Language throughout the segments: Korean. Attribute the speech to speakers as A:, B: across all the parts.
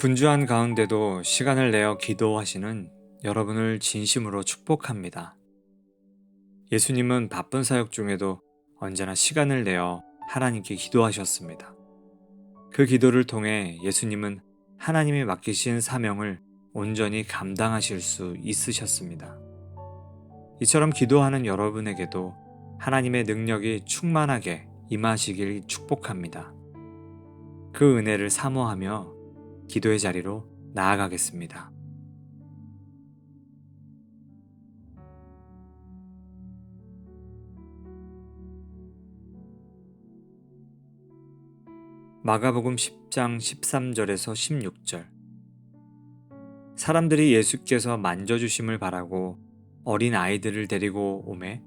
A: 분주한 가운데도 시간을 내어 기도하시는 여러분을 진심으로 축복합니다. 예수님은 바쁜 사역 중에도 언제나 시간을 내어 하나님께 기도하셨습니다. 그 기도를 통해 예수님은 하나님이 맡기신 사명을 온전히 감당하실 수 있으셨습니다. 이처럼 기도하는 여러분에게도 하나님의 능력이 충만하게 임하시길 축복합니다. 그 은혜를 사모하며 기도의 자리로 나아가겠습니다. 마가복음 10장 13절에서 16절. 사람들이 예수께서 만져주심을 바라고 어린 아이들을 데리고 오매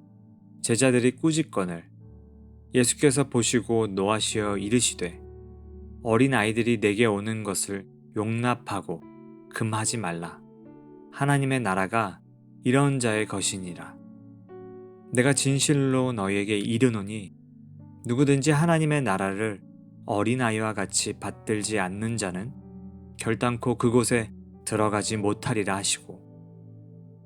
A: 제자들이 꾸짖거늘 예수께서 보시고 노하시어 이르시되 어린 아이들이 내게 오는 것을 용납하고 금하지 말라. 하나님의 나라가 이런 자의 것이니라. 내가 진실로 너희에게 이르노니 누구든지 하나님의 나라를 어린아이와 같이 받들지 않는 자는 결단코 그곳에 들어가지 못하리라 하시고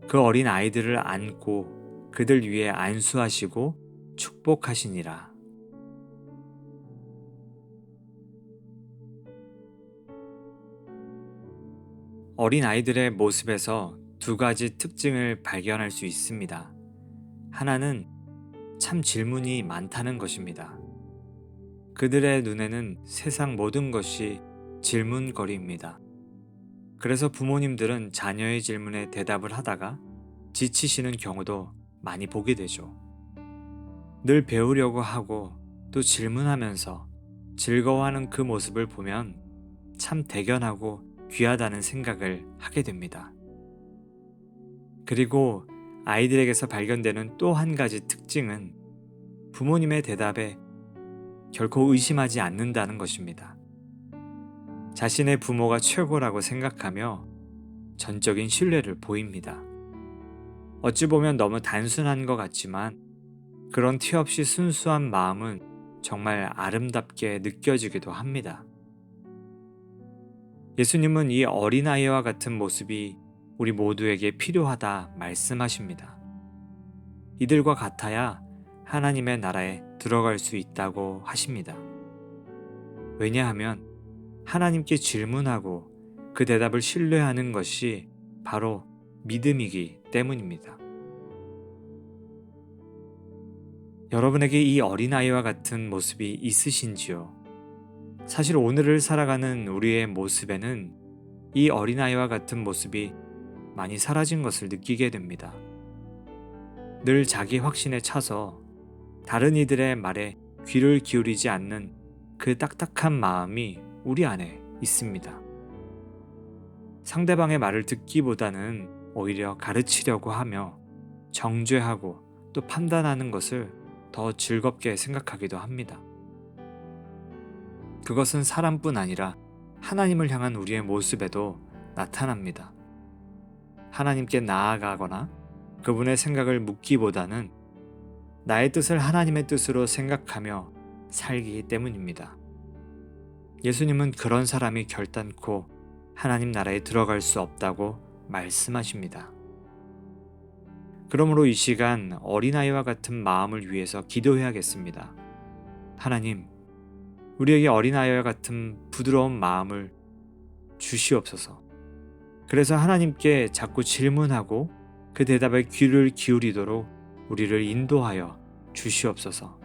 A: 그 어린 아이들을 안고 그들 위에 안수하시고 축복하시니라. 어린 아이들의 모습에서 두 가지 특징을 발견할 수 있습니다. 하나는 참 질문이 많다는 것입니다. 그들의 눈에는 세상 모든 것이 질문거리입니다. 그래서 부모님들은 자녀의 질문에 대답을 하다가 지치시는 경우도 많이 보게 되죠. 늘 배우려고 하고 또 질문하면서 즐거워하는 그 모습을 보면 참 대견하고 귀하다는 생각을 하게 됩니다. 그리고 아이들에게서 발견되는 또 한 가지 특징은 부모님의 대답에 결코 의심하지 않는다는 것입니다. 자신의 부모가 최고라고 생각하며 전적인 신뢰를 보입니다. 어찌 보면 너무 단순한 것 같지만 그런 티 없이 순수한 마음은 정말 아름답게 느껴지기도 합니다. 예수님은 이 어린아이와 같은 모습이 우리 모두에게 필요하다 말씀하십니다. 이들과 같아야 하나님의 나라에 들어갈 수 있다고 하십니다. 왜냐하면 하나님께 질문하고 그 대답을 신뢰하는 것이 바로 믿음이기 때문입니다. 여러분에게 이 어린아이와 같은 모습이 있으신지요? 사실 오늘을 살아가는 우리의 모습에는 이 어린아이와 같은 모습이 많이 사라진 것을 느끼게 됩니다. 늘 자기 확신에 차서 다른 이들의 말에 귀를 기울이지 않는 그 딱딱한 마음이 우리 안에 있습니다. 상대방의 말을 듣기보다는 오히려 가르치려고 하며 정죄하고 또 판단하는 것을 더 즐겁게 생각하기도 합니다. 그것은 사람뿐 아니라 하나님을 향한 우리의 모습에도 나타납니다. 하나님께 나아가거나 그분의 생각을 묻기보다는 나의 뜻을 하나님의 뜻으로 생각하며 살기 때문입니다. 예수님은 그런 사람이 결단코 하나님 나라에 들어갈 수 없다고 말씀하십니다. 그러므로 이 시간 어린아이와 같은 마음을 위해서 기도해야겠습니다. 하나님, 우리에게 어린아이와 같은 부드러운 마음을 주시옵소서. 그래서 하나님께 자꾸 질문하고 그 대답에 귀를 기울이도록 우리를 인도하여 주시옵소서.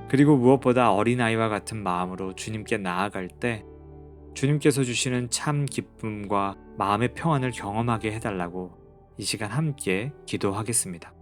A: 그리고 무엇보다 어린아이와 같은 마음으로 주님께 나아갈 때 주님께서 주시는 참 기쁨과 마음의 평안을 경험하게 해달라고 이 시간 함께 기도하겠습니다.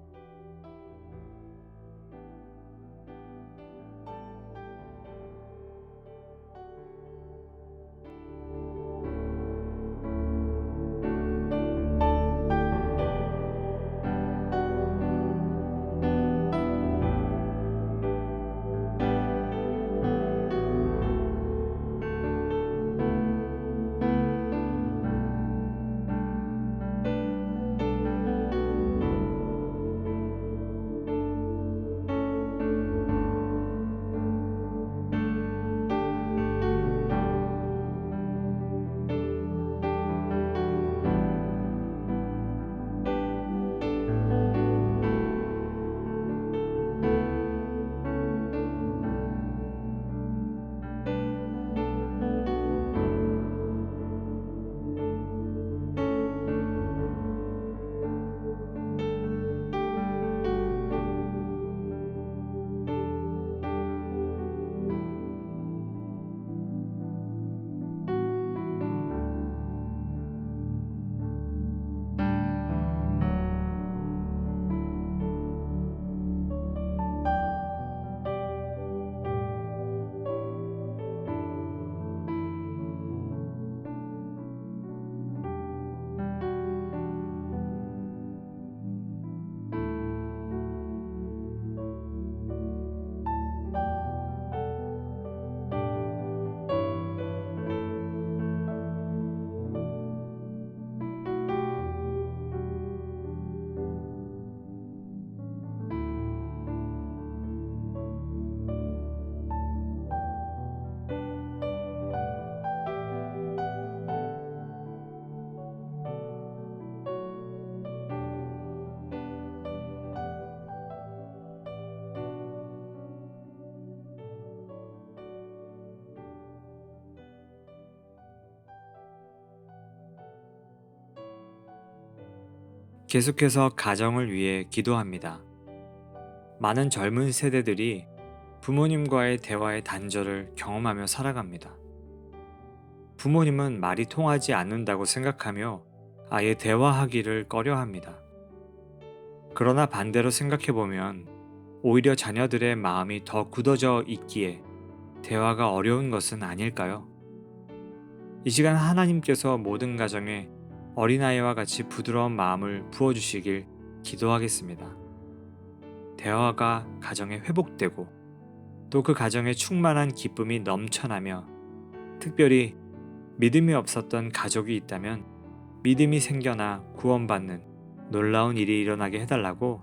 A: 계속해서 가정을 위해 기도합니다. 많은 젊은 세대들이 부모님과의 대화의 단절을 경험하며 살아갑니다. 부모님은 말이 통하지 않는다고 생각하며 아예 대화하기를 꺼려합니다. 그러나 반대로 생각해보면 오히려 자녀들의 마음이 더 굳어져 있기에 대화가 어려운 것은 아닐까요? 이 시간 하나님께서 모든 가정에 어린아이와 같이 부드러운 마음을 부어주시길 기도하겠습니다. 대화가 가정에 회복되고 또 그 가정에 충만한 기쁨이 넘쳐나며 특별히 믿음이 없었던 가족이 있다면 믿음이 생겨나 구원받는 놀라운 일이 일어나게 해달라고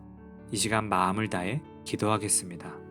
A: 이 시간 마음을 다해 기도하겠습니다.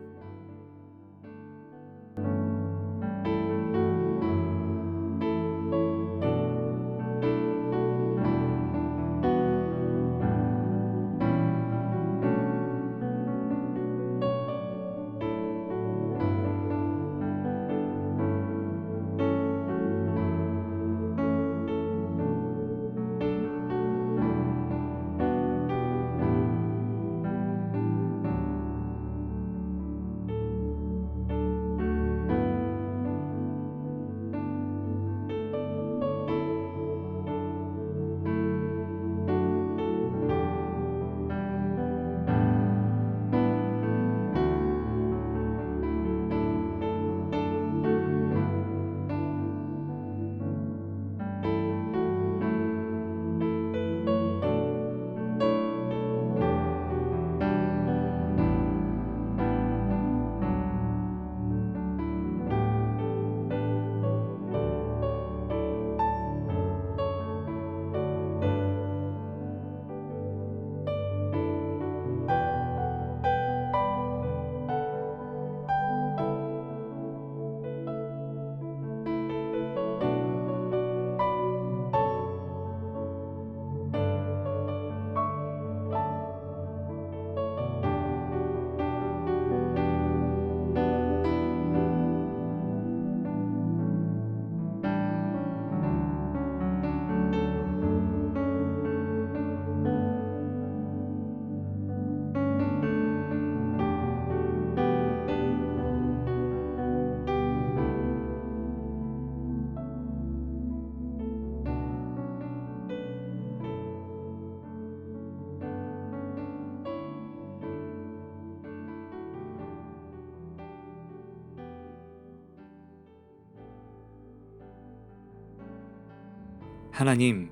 A: 하나님,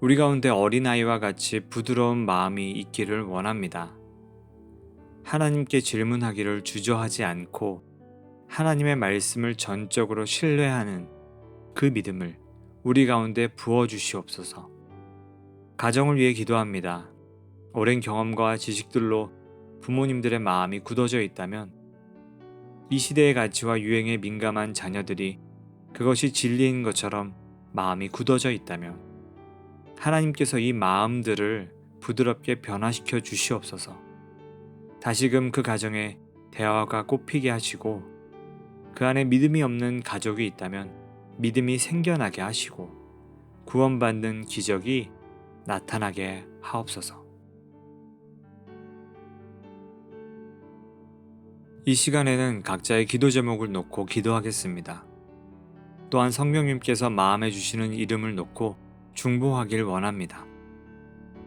A: 우리 가운데 어린아이와 같이 부드러운 마음이 있기를 원합니다. 하나님께 질문하기를 주저하지 않고 하나님의 말씀을 전적으로 신뢰하는 그 믿음을 우리 가운데 부어주시옵소서. 가정을 위해 기도합니다. 오랜 경험과 지식들로 부모님들의 마음이 굳어져 있다면 이 시대의 가치와 유행에 민감한 자녀들이 그것이 진리인 것처럼 마음이 굳어져 있다면 하나님께서 이 마음들을 부드럽게 변화시켜 주시옵소서. 다시금 그 가정에 대화가 꽃피게 하시고 그 안에 믿음이 없는 가족이 있다면 믿음이 생겨나게 하시고 구원받는 기적이 나타나게 하옵소서. 이 시간에는 각자의 기도 제목을 놓고 기도하겠습니다. 또한 성령님께서 마음에 주시는 이름을 놓고 중보하길 원합니다.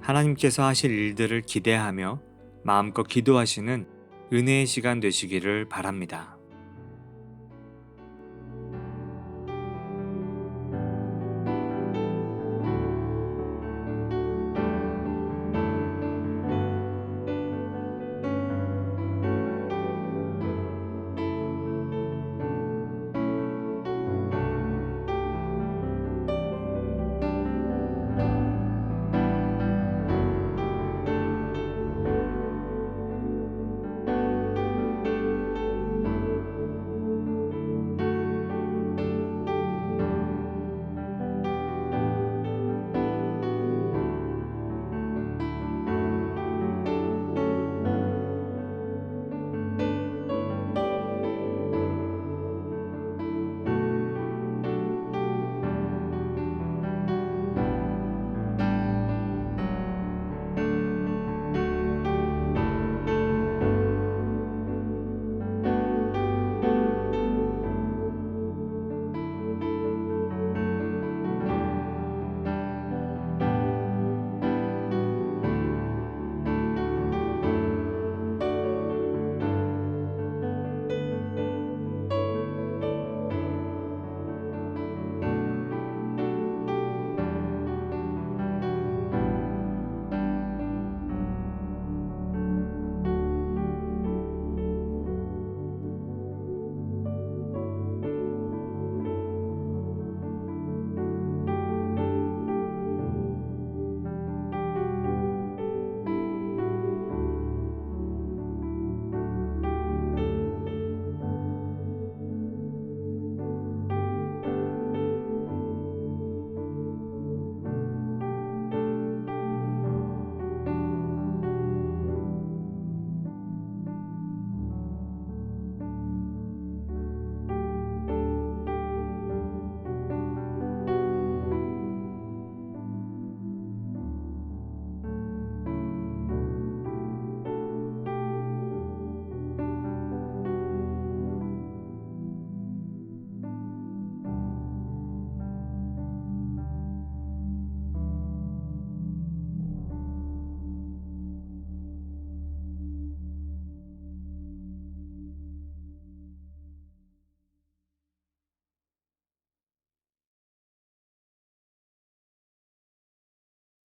A: 하나님께서 하실 일들을 기대하며 마음껏 기도하시는 은혜의 시간 되시기를 바랍니다.